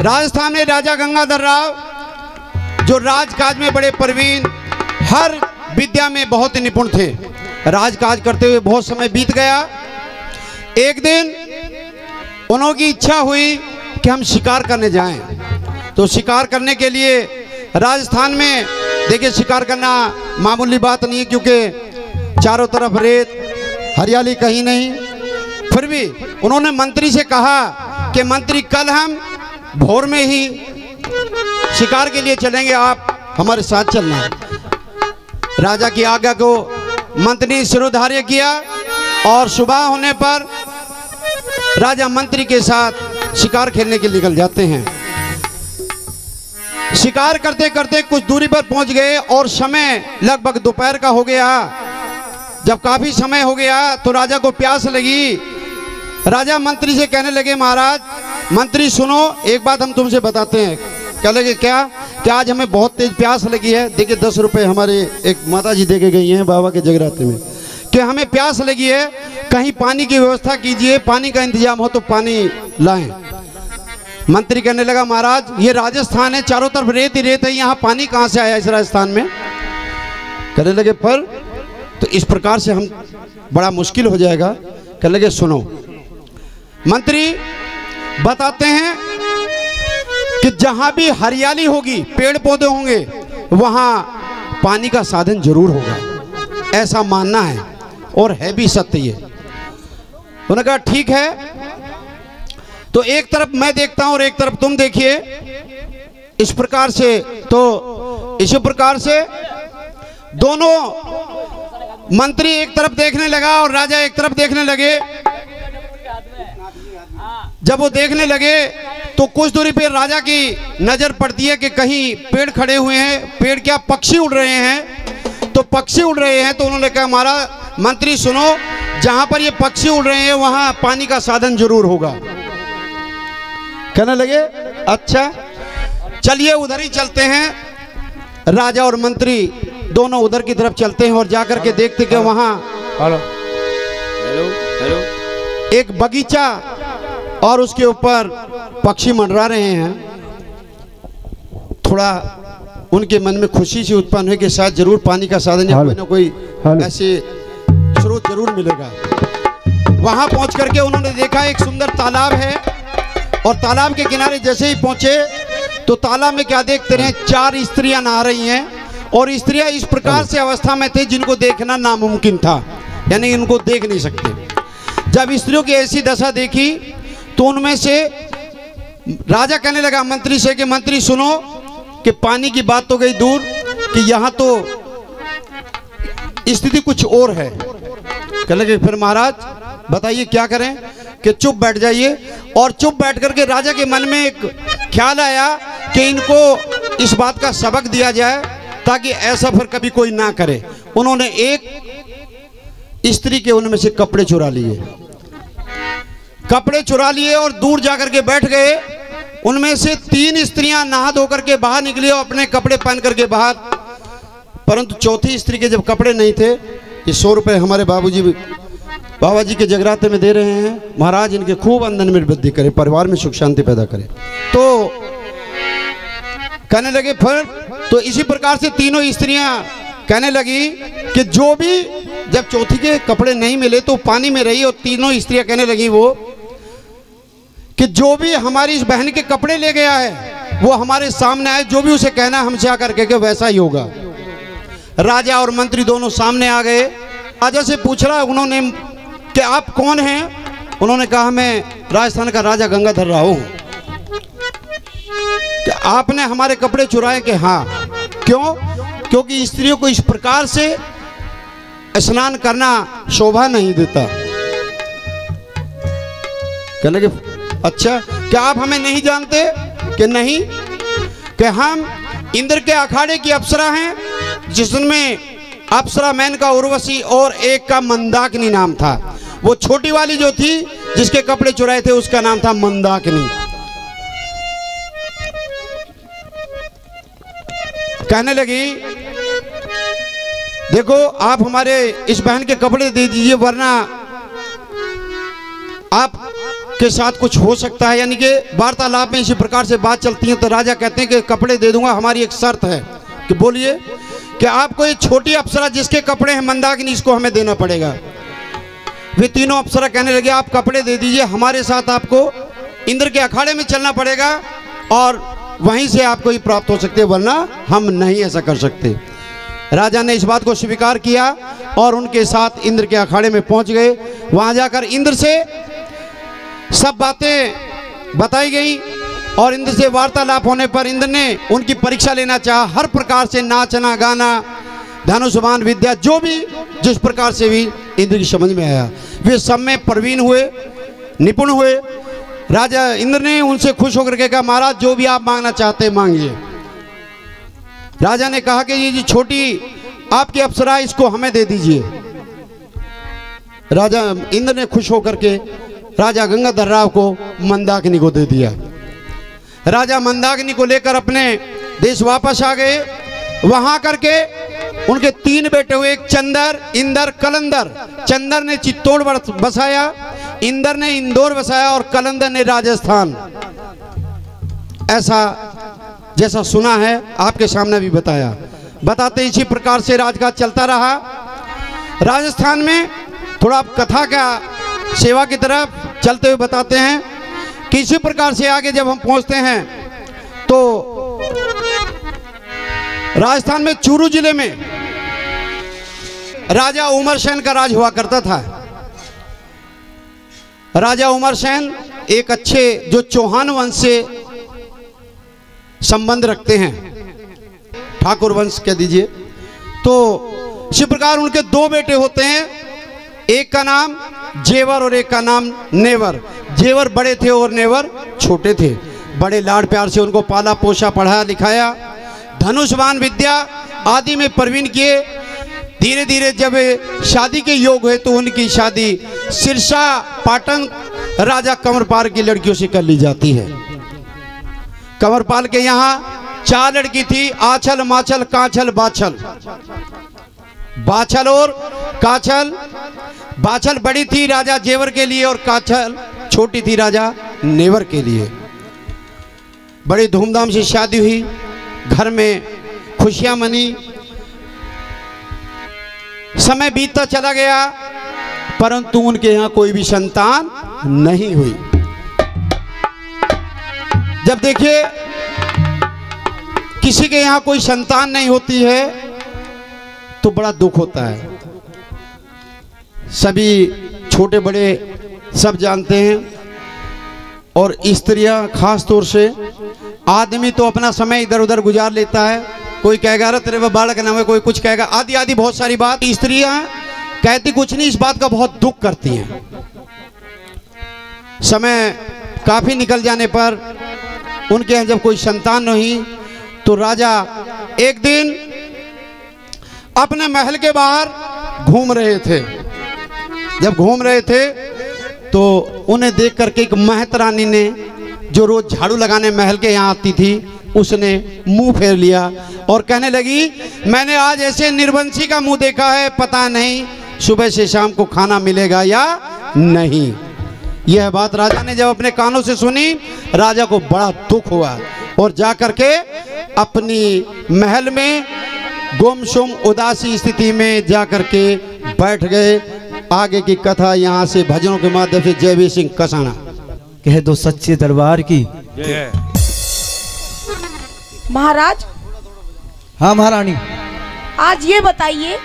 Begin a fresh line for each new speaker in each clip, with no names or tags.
राजस्थान में राजा गंगाधर राव जो राजकाज में बड़े प्रवीण, हर विद्या में बहुत ही निपुण थे। राजकाज करते हुए बहुत समय बीत गया। एक दिन उनकी इच्छा हुई कि हम शिकार करने जाएं। तो शिकार करने के लिए राजस्थान में देखिए शिकार करना मामूली बात नहीं है, क्योंकि चारों तरफ रेत, हरियाली कहीं नहीं। फिर भी उन्होंने मंत्री से कहा कि मंत्री कल हम भोर में ही शिकार के लिए चलेंगे, आप हमारे साथ चलना। राजा की आज्ञा को मंत्री ने शिरोधार्य किया और सुबह होने पर राजा मंत्री के साथ शिकार खेलने के लिए निकल जाते हैं। शिकार करते करते कुछ दूरी पर पहुंच गए और समय लगभग दोपहर का हो गया। जब काफी समय हो गया तो राजा को प्यास लगी। राजा मंत्री से कहने लगे, महाराज मंत्री सुनो, एक बात हम तुमसे बताते हैं। कह लगे क्या? कि आज हमें बहुत तेज प्यास लगी है। देखिए 10 रुपए हमारे एक माता जी दे के गई हैं बाबा के जगराते में, कि हमें प्यास लगी है, कहीं पानी की व्यवस्था कीजिए, पानी का इंतजाम हो तो पानी लाएं। मंत्री कहने लगा, महाराज ये राजस्थान है, चारों तरफ रेत ही रेत है, यहाँ पानी कहाँ से आया इस राजस्थान में? कहने लगे पर तो इस प्रकार से हम बड़ा मुश्किल हो जाएगा। कहने लगे सुनो, मंत्री बताते हैं कि जहां भी हरियाली होगी, पेड़ पौधे होंगे, वहां पानी का साधन जरूर होगा, ऐसा मानना है और है भी सत्य ये। उन्होंने कहा ठीक है, तो एक तरफ मैं देखता हूं और एक तरफ तुम देखिए। इस प्रकार से तो इसी प्रकार से दोनों, मंत्री एक तरफ देखने लगा और राजा एक तरफ देखने लगे। जब वो देखने लगे तो कुछ दूरी पे राजा की नजर पड़ती है कि कहीं पेड़ खड़े हुए हैं, पेड़ क्या पक्षी उड़ रहे हैं। तो पक्षी उड़ रहे हैं तो उन्होंने कहा, महाराज मंत्री सुनो, जहां पर ये पक्षी उड़ रहे हैं वहां पानी का साधन जरूर होगा। कहने लगे अच्छा चलिए उधर ही चलते हैं। राजा और मंत्री दोनों उधर की तरफ चलते हैं और जाकर के देखते कि वहां एक बगीचा और उसके ऊपर पक्षी मंडरा रहे हैं। थोड़ा उनके मन में खुशी सी उत्पन्न हुई कि शायद जरूर पानी का साधन या कोई ना कोई ऐसे स्रोत जरूर मिलेगा। वहां पहुंच करके उन्होंने देखा एक सुंदर तालाब है और तालाब के किनारे जैसे ही पहुंचे तो तालाब में क्या देखते रहे, 4 स्त्रियां नहा रही हैं और स्त्रियां इस प्रकार से अवस्था में थे जिनको देखना नामुमकिन था, यानी इनको देख नहीं सकते। जब स्त्रियों की ऐसी दशा देखी तो उनमें से राजा कहने लगा मंत्री से कि मंत्री सुनो, कि पानी की बात तो गई दूर, कि यहाँ तो स्थिति कुछ और है। कहने लगे फिर महाराज बताइए क्या करें? कि चुप बैठ जाइए। और चुप बैठ करके राजा के मन में एक ख्याल आया कि इनको इस बात का सबक दिया जाए ताकि ऐसा फिर कभी कोई ना करे। उन्होंने एक स्त्री के उनमें से कपड़े चुरा लिए और दूर जाकर के बैठ गए। उनमें से 3 स्त्रियां नहा धो करके बाहर निकली और अपने कपड़े पहन करके बाहर, परंतु चौथी स्त्री के जब कपड़े नहीं थे, ये 100 रुपए हमारे बाबा जी के जगराते में दे रहे हैं, महाराज इनके खूब आमदनी में वृद्धि करे, परिवार में सुख शांति पैदा करे। तो कहने लगे फिर तो इसी प्रकार से तीनों स्त्रियां कहने लगी कि जो भी, जब चौथी के कपड़े नहीं मिले तो पानी में रही और तीनों स्त्रियां कहने लगी वो कि जो भी हमारी इस बहन के कपड़े ले गया है वो हमारे सामने आए, जो भी उसे कहना हमसे आकर के वैसा ही होगा। राजा और मंत्री दोनों सामने आ गए। राजा से पूछ रहा उन्होंने कि आप कौन हैं? उन्होंने कहा मैं राजस्थान का राजा गंगाधर राव हूं। कि आपने हमारे कपड़े चुराए? कि हाँ। क्यों? क्योंकि स्त्रियों को इस प्रकार से स्नान करना शोभा नहीं देता। कहने लगे अच्छा, क्या आप हमें नहीं जानते? कि नहीं। कि हम इंद्र के अखाड़े की अप्सरा हैं, जिसमें अप्सरा मेनका उर्वशी और एक का मंदाकिनी नाम था। वो छोटी वाली जो थी जिसके कपड़े चुराए थे उसका नाम था मंदाकिनी। कहने लगी देखो आप हमारे इस बहन के कपड़े दे दीजिए, वरना आप के साथ कुछ हो सकता है, यानी कि वार्तालाप में इसी प्रकार से बात चलती है। तो राजा कहते हैं कि कपड़े दे दूंगा, हमारी एक शर्त है। कि बोलिए कि आपको ये छोटी अप्सरा जिसके कपड़े हैं मंदाकिनी, इसको हमें देना पड़ेगा। वे तीनों अप्सरा कहने लगे आप कपड़े दे दीजिए, हमारे साथ आपको इंद्र के अखाड़े में चलना पड़ेगा और वहीं से आपको ही प्राप्त हो सकते, वरना हम नहीं ऐसा कर सकते। राजा ने इस बात को स्वीकार किया और उनके साथ इंद्र के अखाड़े में पहुंच गए। वहां जाकर इंद्र से सब बातें बताई गई और इंद्र से वार्तालाप होने पर इंद्र ने उनकी परीक्षा लेना चाहा। हर प्रकार से नाचना गाना धनुष बाण विद्या जो भी जिस प्रकार से भी इंद्र की समझ में आया, वे सब में प्रवीण हुए, निपुण हुए। राजा इंद्र ने उनसे खुश होकर के कहा महाराज जो भी आप मांगना चाहते हैं मांगिए। राजा ने कहा कि ये जी छोटी आपकी अप्सरा इसको हमें दे दीजिए। राजा इंद्र ने खुश होकर के राजा गंगाधर राव को मंदाकिनी को दे दिया। राजा मंदाकिनी को लेकर अपने देश वापस आ गए। वहां करके उनके 3 बेटे हुए, एक चंदर, इंदर, कलंदर। चंदर ने चित्तौड़ बसाया, इंदर ने इंदौर बसाया और कलंदर ने राजस्थान। ऐसा जैसा सुना है आपके सामने भी बताया। बताते इसी प्रकार से राजकाज चलता रहा। राजस्थान में थोड़ा आप कथा का सेवा की तरफ चलते हुए बताते हैं कि इसी प्रकार से आगे जब हम पहुंचते हैं तो राजस्थान में चूरू जिले में राजा उमरसेन का राज हुआ करता था। राजा उमरसेन एक अच्छे जो चौहान वंश से संबंध रखते हैं, ठाकुर वंश कह दीजिए। तो इसी प्रकार उनके 2 बेटे होते हैं, एक का नाम जेवर और एक का नाम नेवर। जेवर बड़े थे और नेवर छोटे थे। बड़े लाड़ प्यार से उनको पाला पोसा पढ़ाया लिखाया, धनुष बाण विद्या आदि में प्रवीण किए। धीरे धीरे जब शादी के योग हुए तो उनकी शादी सिरसा पाटन राजा कंवरपाल की लड़कियों से कर ली जाती है। कंवरपाल के यहाँ 4 लड़की थी, आछल माछल काछल बाछल। बाछल और काछल, बाछल बड़ी थी राजा जेवर के लिए और काछल छोटी थी राजा नेवर के लिए। बड़ी धूमधाम से शादी हुई, घर में खुशियां मनी। समय बीतता चला गया परंतु उनके यहाँ कोई भी संतान नहीं हुई। जब देखिए किसी के यहाँ कोई संतान नहीं होती है तो बड़ा दुख होता है। सभी छोटे बड़े सब जानते हैं और स्त्रियां खास तौर से। आदमी तो अपना समय इधर उधर गुजार लेता है, कोई कहेगा अरे तेरे बालक का नाम है, कोई कुछ कहेगा, आदि आदि बहुत सारी बात। स्त्रियां कहती कुछ नहीं, इस बात का बहुत दुख करती हैं। समय काफी निकल जाने पर उनके यहाँ जब कोई संतान नहीं तो राजा एक दिन अपने महल के बाहर घूम रहे थे। जब घूम रहे थे तो उन्हें देख करके एक महत रानी ने, जो रोज झाड़ू लगाने महल के यहाँ आती थी, उसने मुंह फेर लिया और कहने लगी मैंने आज ऐसे निर्वंशी का मुंह देखा है, पता नहीं सुबह से शाम को खाना मिलेगा या नहीं। यह बात राजा ने जब अपने कानों से सुनी, राजा को बड़ा दुख हुआ और जाकर के अपनी महल में गुमसुम उदासी स्थिति में जाकर के बैठ गए। आगे की कथा यहाँ से भजनों के माध्यम से जयवीर सिंह कसाना।
कह दो सच्चे दरबार की।
महाराज।
हाँ महारानी।
आज ये बताइए,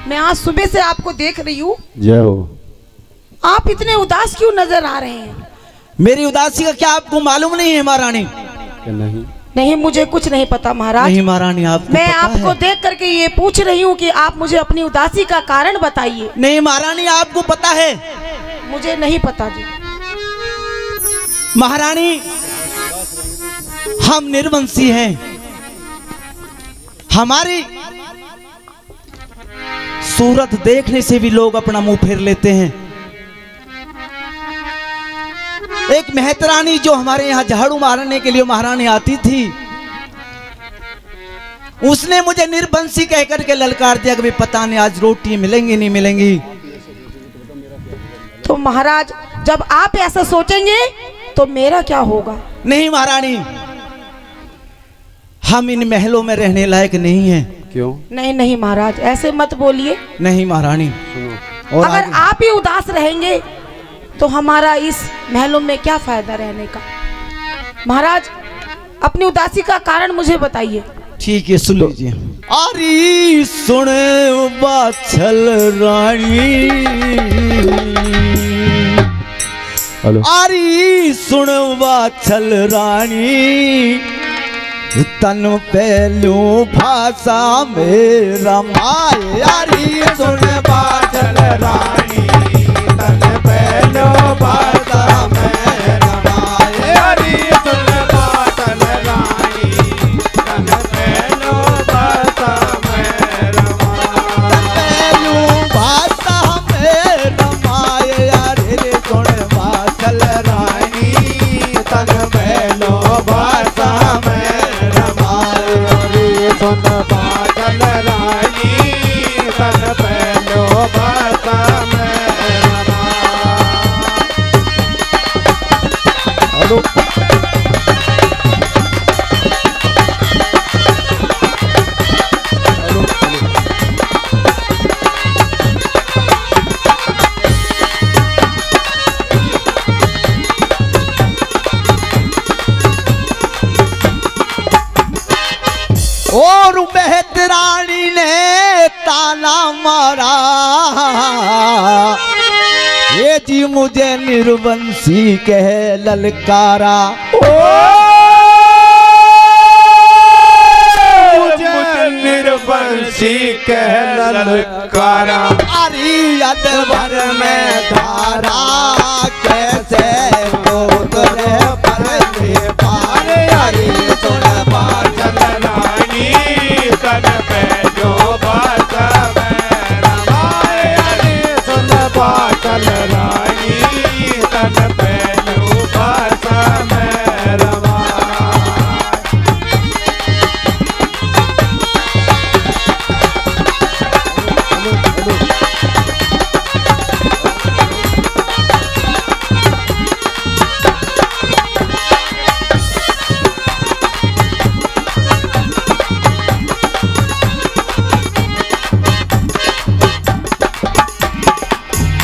मैं आज सुबह से आपको देख रही हूँ,
जय हो,
आप इतने उदास क्यों नजर आ रहे हैं?
मेरी उदासी का क्या आपको मालूम नहीं है महारानी?
नहीं
नहीं, मुझे कुछ नहीं पता महाराज।
नहीं महारानी, आपको
मैं
पता
आपको
है?
देख करके ये पूछ रही हूँ कि आप मुझे अपनी उदासी का कारण बताइए।
नहीं महारानी, आपको पता है?
मुझे नहीं पता जी।
महारानी, हम निर्वंशी हैं। हमारी सूरत देखने से भी लोग अपना मुंह फेर लेते हैं। एक मेहतरानी जो हमारे यहाँ झाड़ू मारने के लिए महारानी आती थी, उसने मुझे निर्वंशी कहकर के ललकार दिया कि पता नहीं आज रोटी मिलेंगी नहीं मिलेंगी।
तो महाराज जब आप ऐसा सोचेंगे तो मेरा क्या होगा?
नहीं महारानी, हम इन महलों में रहने लायक नहीं हैं।
क्यों?
नहीं नहीं महाराज, ऐसे मत बोलिए।
नहीं महारानी,
और
अगर आप ही उदास रहेंगे तो हमारा इस महलों में क्या फायदा रहने का? महाराज, अपनी उदासी का कारण मुझे बताइए।
ठीक है, सुन लीजिए। अरे सुन बाछल रानी, अरे सुन बाछल रानी, तन पहलू भाषा मेरा माए। अरे सुन बाछल रानी, तन पहलू भाषा मेरा माए। अरे सुन बाछल रानी, तन पहलू भाषा मेरा माए। पहलू भाषा मेरा माए। अरे सुन बाछल रानी, तन पहलू भाषा मेरा माए। अरे सुन बाछल रानी, तन पहलू भाषा मेरा माए। हेलो, और मेहतरानी ने ताना मारा, ये जी मुझे निर्वंशी कह ललकारा।
मुझे निर्वंशी कह ललकारा।
अरे अदबर में धारा, कैसे उतरे परले पारे। अरे सुन बाछल रानी,
तन पहलू भाषा मेरा माए। अरे सुन बाछल रानी, तन पहलू भाषा मेरा माए।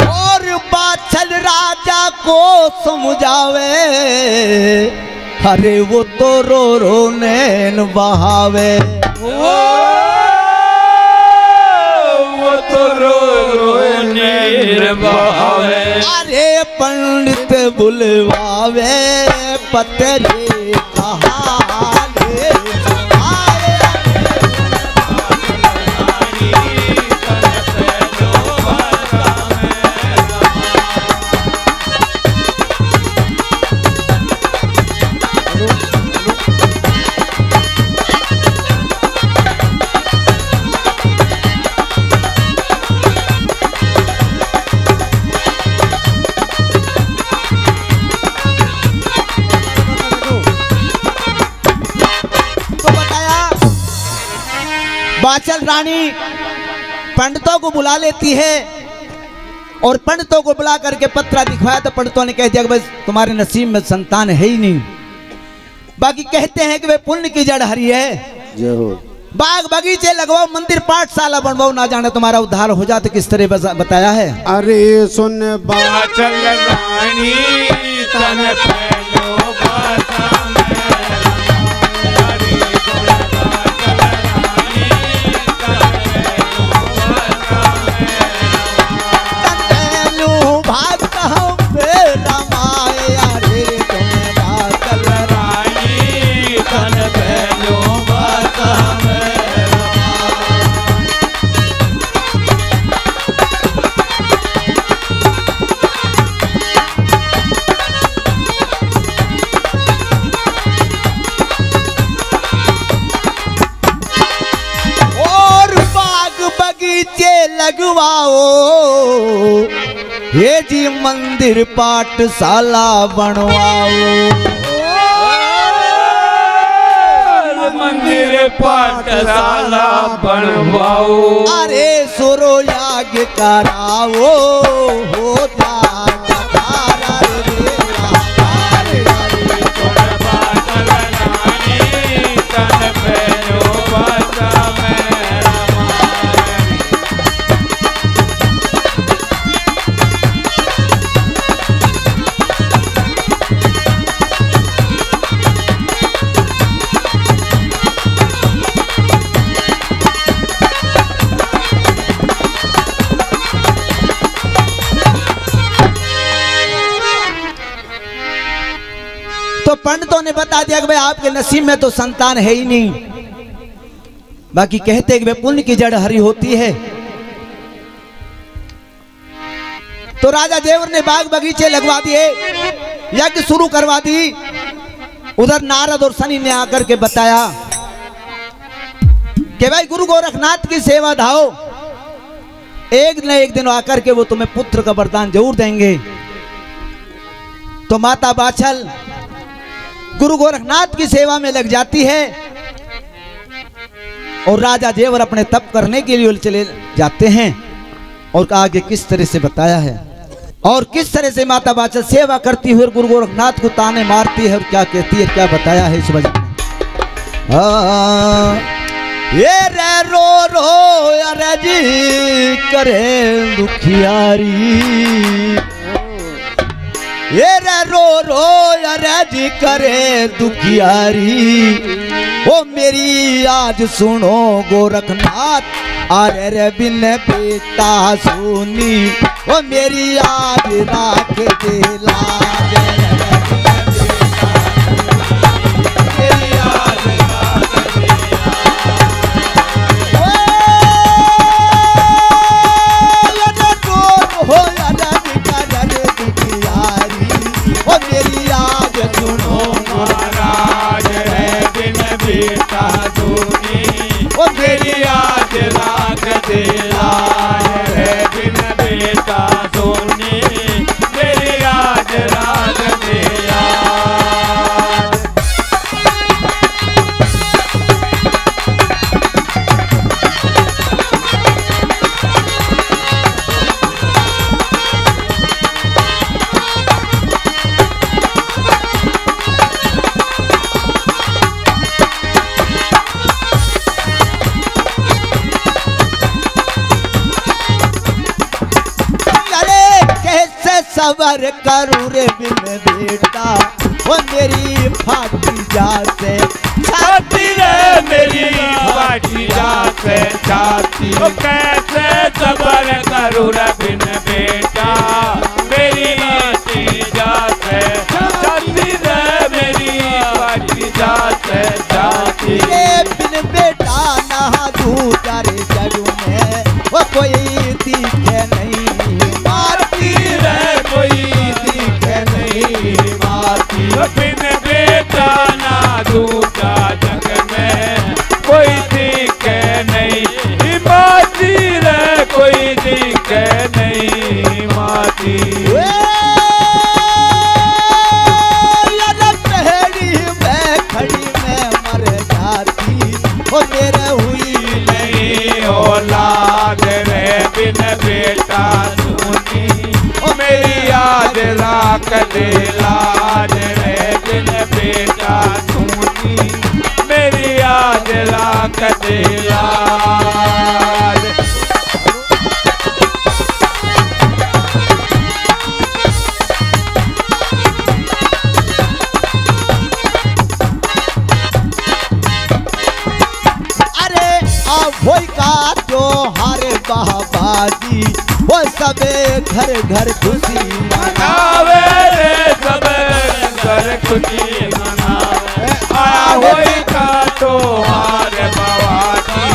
और बाछल राजा को समझावे, अरे वो तो रो रो नैन बहावे।
वो तो रो रो नीर बहावे।
अरे पंडित बुलवावे, पतरे कहाले सुनाए। तो बताया, बाछल रानी पंडितों को बुला लेती है और पंडितों को बुला करके पत्रा दिखवाया तो पंडितों ने कह दिया कि बस तुम्हारे नसीब में संतान है ही नहीं। बाकी कहते हैं कि वे पुण्य की जड़ हरी है। बाग बगीचे लगवाओ, मंदिर पाठशाला बनवाओ, ना जाने तुम्हारा उद्धार हो जाते किस तरह बताया है।
अरे सुन
बाछल रानी, तन पहलू भाषा मेरा माए। अरे सुन बाछल रानी, तन पहलू भाषा
तनु भाषा मेरा माए। अरे तुम बाछल
रानी, तन पहलू भाषा मेरा माए।
और बाग बगीचे लगवाओ, ये जी मंदिर पाठशाला बनवाओ।
मंदिर पाठशाला बनवाओ।
अरे सुरो याग कराओ, हो जा जठारा। तो पंडितों ने बता दिया कि भाई आपके नसीब में तो संतान है ही नहीं। बाकी कहते हैं कि भाई पुण्य की जड़ हरी होती है। तो राजा देवर ने बाग बगीचे लगवा दिए, यज्ञ शुरू करवा दी। उधर नारद और शनि ने आकर के बताया कि भाई गुरु गोरखनाथ की सेवा धाओ, एक न एक दिन आकर के वो तुम्हें पुत्र का वरदान जरूर देंगे। तो माता बाछल गुरु गोरखनाथ की सेवा में लग जाती है और राजा देवर अपने तप करने के लिए चले जाते हैं। और आगे किस तरह से बताया है और किस तरह से माता बाछल सेवा करती हुई गुरु गोरखनाथ को ताने मारती है और क्या कहती है, क्या बताया है इस वजह। ये रे रो रो अरे जी करे दुखियारी, ये रे रो रो अरे जी करे दुखियारी। ओ मेरी आज सुनो गोरखनाथ, अरे रे बिन बेटा सुनी। ओ मेरी आज राख दे लाज, सबर करूँ रे बिन बेटा। वो मेरी फाटी जाते
छाती रे मेरी फाटी जाते छाती। तो कैसे सबर करूँ रे बिन बेटा, मेरी फाटी जाते छाती रे मेरी फाटी जाते छाती।
बिन बेटा नहा दूजा रे जग में, वो कोई दिखे नहीं मारती रे,
कोई दिखे नहीं मारती। बिन बेटा ना दूजा जग में, कोई दिखे नहीं मारती रे, कोई दिखे नहीं मारती।
पहड़ी में खड़ी में मर जाती, वो मेरे हुई
नहीं औलाद रे बिन बेटा सुनी। मेरी याद राख दे लाज रे बिन बेटा सुनी। मेरी याद राख दे लाज।
अरे वही का त्योहार बाबाजी, वो सबे घर घर खुशी
मनावे रे, सबे घर खुशी मनावे। होई का त्योहार बाबाजी,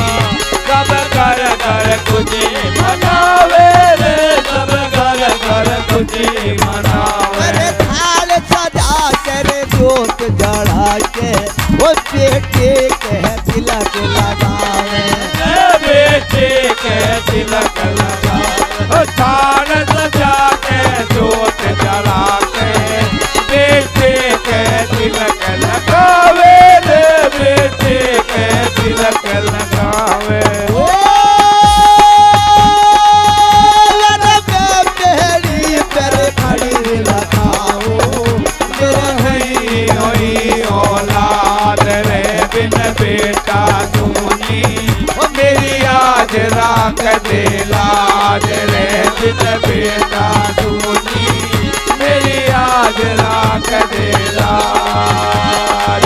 सब घर घर खुशी मनावे रे, सब घर घर खुशी मनावे।
अरे थाल सजा कर जोत जड़ा के, वो बेटे के तिलक लगावे,
बेटे के तिलक लगावे। थान सजा के जोत जला के, बेटे के तिलक लगावे रे, बेटे के तिलक लगावे।
बेड़ी पर खड़ी लगाओ,
मेरे औलाद रे बिन बेटा सुनी। मेरी आज राख दे लाज रे बिन बेटा सुनी। मेरी आज राख दे लाज।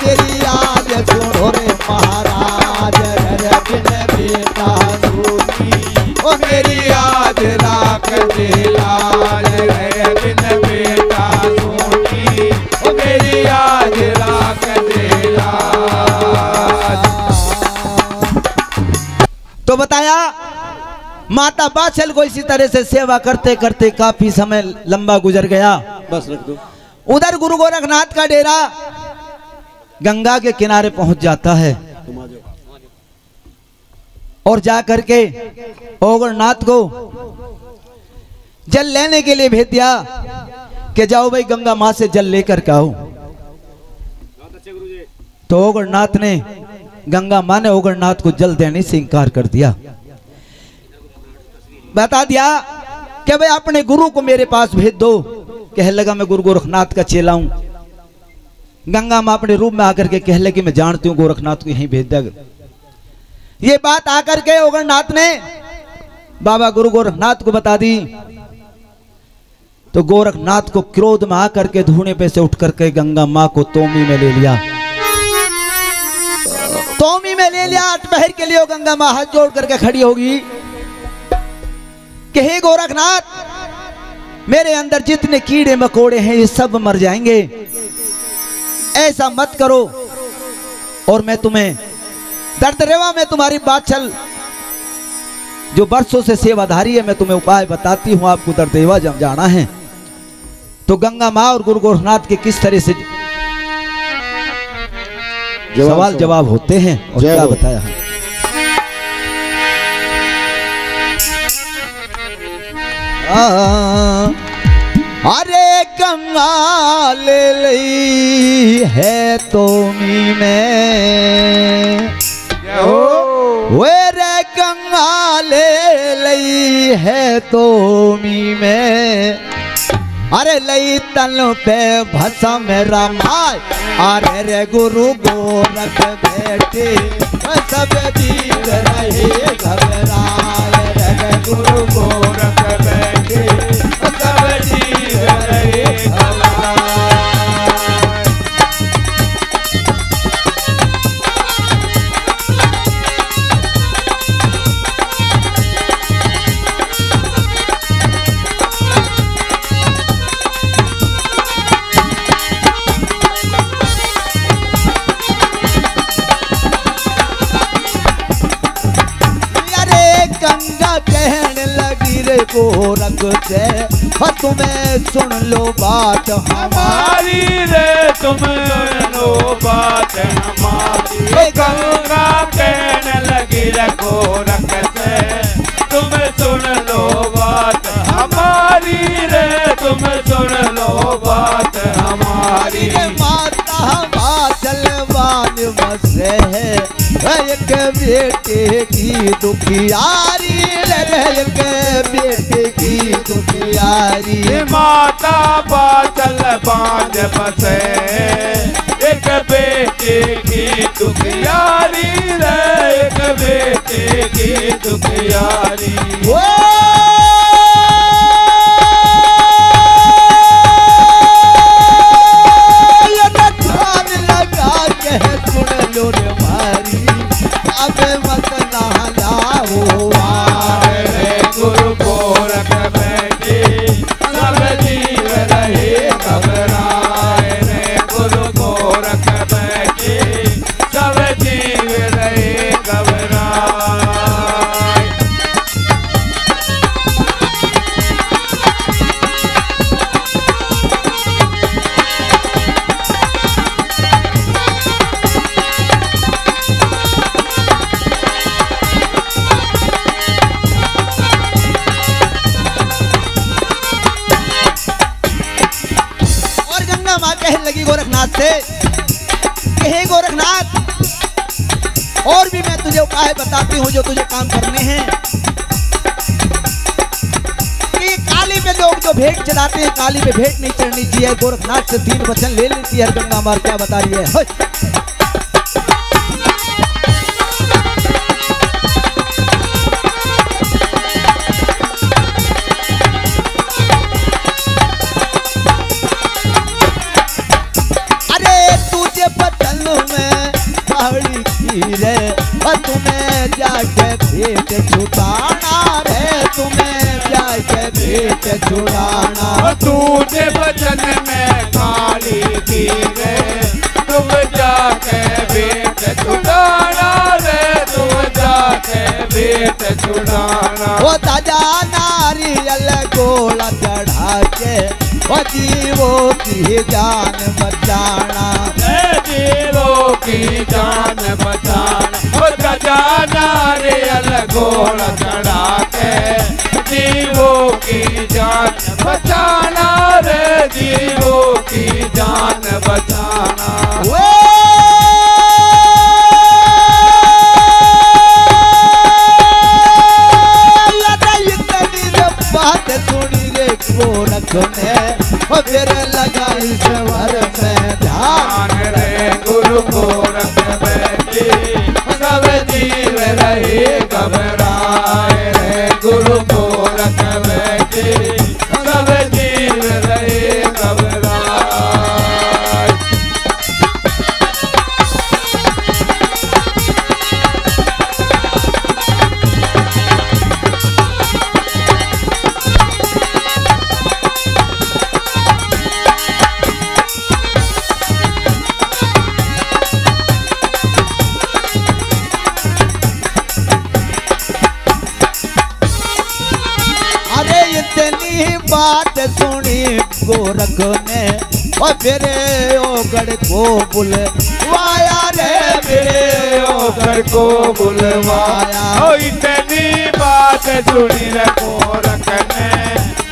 मेरी आज सुनो रे महाराज रे बिन बेटा सुनी। तो बताया माता बाछल को इसी तरह से सेवा करते करते काफी समय लंबा गुजर गया।
बस रख दो।
उधर गुरु गोरखनाथ का डेरा गंगा के किनारे पहुंच जाता है और जाकर के ओगरनाथ को जल लेने के लिए भेज दिया कि जाओ भाई गंगा माँ से जल लेकर के आओ। तो ओगरनाथ ने, गंगा माँ ने ओगरनाथ को जल देने से इनकार कर दिया। बता दिया कि भाई अपने गुरु को मेरे पास भेज दो। कह लगा मैं गुरु गोरखनाथ का चेला हूं। गंगा माँ अपने रूप में आकर के कह लगी मैं जानती हूँ गोरखनाथ को यहीं भेज देगा। ये बात आकर के ओगरनाथ ने बाबा गुरु गोरखनाथ को बता दी। तो गोरखनाथ को क्रोध में आकर के धूने पे से उठ करके गंगा माँ को तोमी में ले लिया। तोमी में ले लिया। अटपहर के लिए गंगा माँ हाथ जोड़ करके खड़ी होगी कि हे गोरखनाथ, मेरे अंदर जितने कीड़े मकोड़े हैं ये सब मर जाएंगे, ऐसा मत करो। और मैं तुम्हें दर्दरेवा में तुम्हारी बात चल जो बरसों से सेवाधारी है, मैं तुम्हें उपाय बताती हूँ, आपको दर्देवा जब जाना है। तो गंगा माँ और गुरु गोरखनाथ के किस तरह से सवाल जवाब होते हैं और क्या बताया है। अरे गंगा ले ली है तोमी में, वे रे गंगा ले ली है तोमी में। अरे लई तन पे भसा मेरा माय, अरे रे गुरु गोरख बैठे सब दीद रहे घबराए। रे गुरु गोरख बैठे सब दीद रहे घबराए। कहने लगी रे गोरख से, तुम्हें सुन लो बात हमारी
रे, तुम सुन लो बात हमारी। गंगा कहने लगी रे गोरख से, तुम सुन लो बात हमारी रे, तुम सुन लो बात हमारी।
माता बाचलवान बसे है एक बेटे की दुखियारी, एक बेटे की दुखियारी।
माता बाचलवान बसे एक बेटे की दुखियारी रे, एक बेटे की दुखियारी।
सुन लो रे मारी, अब मत नहलाओ।
रे गुरु गोरख बैठे सब जीव रहे घबराए। रे गुरु गोरख बैठे सब जीव रहे घबराए।
लगी गोरखनाथ से, हे गोरखनाथ, और भी मैं तुझे उपाय बताती हूँ जो तुझे काम करने हैं। कि काली पे लोग जो भेंट चढ़ाते हैं, काली पे भेंट नहीं चढ़नी चाहिए। गोरखनाथ से 3 वचन ले लेती है गंगा मार, क्या बता रही है। तुम्हें जाके भेंट छुटाना रे, तुम्हें जाके भेंट छुटाना।
तुझे वचन में काली की रे, तुम जाके भेंट छुटाना रे, तुम जाके पेट छुड़ाना।
वो ताजा नारियल गोला चढ़ा के वो जीवों की जान बचाना।
जीवों की जान बचाना। वो ताजा नारियल गोला चढ़ा के जीवों की जान बचाना रे, जीवों की जान बचाना।
बात सुनी रे गोरख ने फिर लगा इस वर में ध्यान
रे, गुरु गोरख बैठे सब जीव रहे घबराए रे, गुरु गोरख बैठे सब जीव रहे घबराए।
बात सुनी गोरख ने और फिर ओगड़ को बुलवाया रे,
फिर ओगड़ को बुलवाया। ओ इतनी बात सुनी रे गोरख ने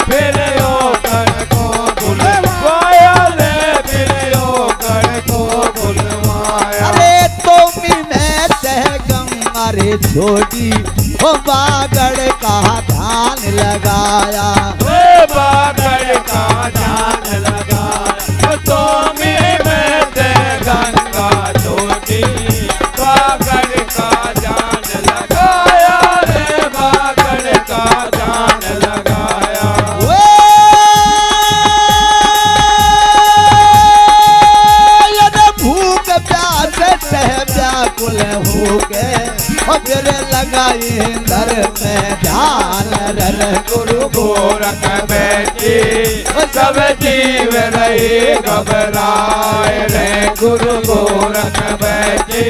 फिर ओगड़ को बुलवाया रे, फिर ओगड़ को बुलवाया।
अरे तुम में तह गंगा रे छोड़ी ओ बागड़ का ध्यान लगाया।
बागड़ का ध्यान लगाया। तो में ते गंगा छोटी बागड़ का ध्यान लगाया रे, बागड़ का ध्यान लगाया।
भूख प्यास सह व्याकुल हो गए और फिर लगाई इंदर में ध्यान रे,
गुरु गोरख बैठे सब जीव रहे घबराए रे, गुरु गोरख बैठे